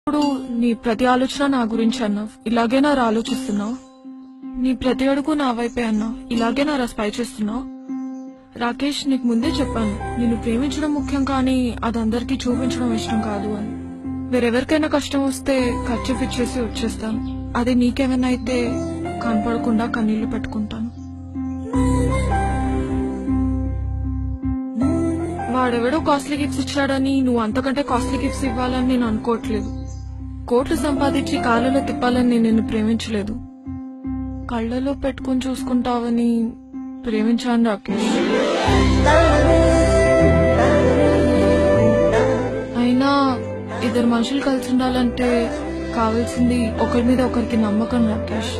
ఇప్పుడు నీ ప్రతి ఆలోచన నా గురించి అన్నావు, ఇలాగే నా ఆలోచిస్తున్నావు. నీ ప్రతి అడుగు నా వైపే అన్నావు, ఇలాగే నా స్పై చేస్తున్నావు. రాకేష్, నీకు ముందే చెప్పాను, నిన్ను ప్రేమించడం ముఖ్యం కానీ అదందరికీ చూపించడం ఇష్టం కాదు అని. వేరెవరికైనా కష్టం వస్తే ఖర్చు ఇచ్చేసి వచ్చేస్తాను. అదే నీకేమైనా అయితే కనపడకుండా కన్నీళ్లు పెట్టుకుంటాను. వాడెవడో కాస్ట్లీ గిఫ్ట్స్ ఇచ్చాడని నువ్వు అంతకంటే కాస్ట్లీ గిఫ్ట్స్ ఇవ్వాలని నేను అనుకోవట్లేదు. కోట్లు సంపాదించి కాళ్ళలో తిప్పాలని నేను నిన్ను ప్రేమించలేదు. కళ్ళలో పెట్టుకుని చూసుకుంటావని ప్రేమించాను రాకేష్. అయినా ఇద్దరు మనుషులు కలిసి ఉండాలంటే కావాల్సింది ఒకరి మీద ఒకరికి నమ్మకం రాకేష్.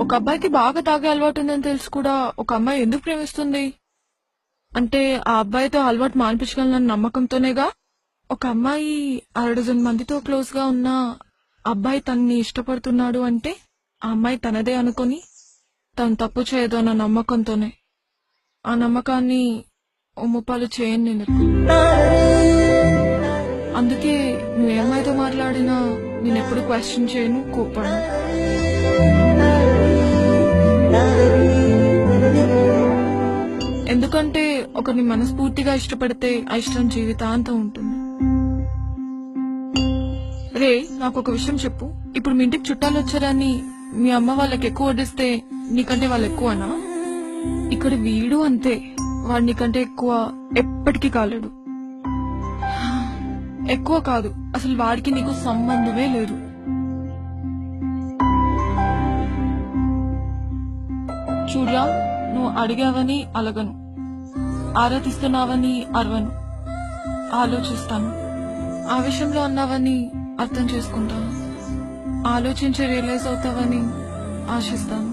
ఒక అబ్బాయికి బాగా తాగే అలవాటు ఉందని తెలుసు కూడా ఒక అమ్మాయి ఎందుకు ప్రేమిస్తుంది అంటే ఆ అబ్బాయితో అలవాటు మానిపించగలనన్న నమ్మకంతోనేగా. ఒక అమ్మాయి 6 మందితో క్లోజ్ గా ఉన్న అబ్బాయి తనని ఇష్టపడుతున్నాడు అంటే ఆ అమ్మాయి తనదే అనుకుని తను తప్పు చేయదు అన్న నమ్మకంతోనే. ఆ నమ్మకాన్ని ఒమ్ముపాలు చేయను నేను. అందుకే నువ్వేమైతే మాట్లాడినా నేనెప్పుడు క్వశ్చన్ చేయను, కోపడను. ఎందుకంటే ఒకరిని మనస్ఫూర్తిగా ఇష్టపడితే ఆ ఇష్టం జీవితాంతం ఉంటుంది. రే, నాకు ఒక విషయం చెప్పు. ఇప్పుడు మీ ఇంటికి చుట్టాలు వచ్చారని మీ అమ్మ వాళ్ళకి ఎక్కువ వడ్డిస్తే నీకంటే వాళ్ళు ఎక్కువనా? ఇక్కడ వీడు అంతే, వాడు నీకంటే ఎక్కువ ఎప్పటికీ కాలేడు. ఎక్కువ కాదు, అసలు వాడికి నీకు సంబంధమే లేదు. చూడ్రా, నువ్వు అడిగావని అలగను, ఆరాధిస్తున్నావని అరవను, ఆలోచిస్తాను. ఆవేశంలో అన్నావని అర్థం చేసుకుంటాను, ఆలోచించి రియలైజ్ అవుతావని ఆశిస్తాను.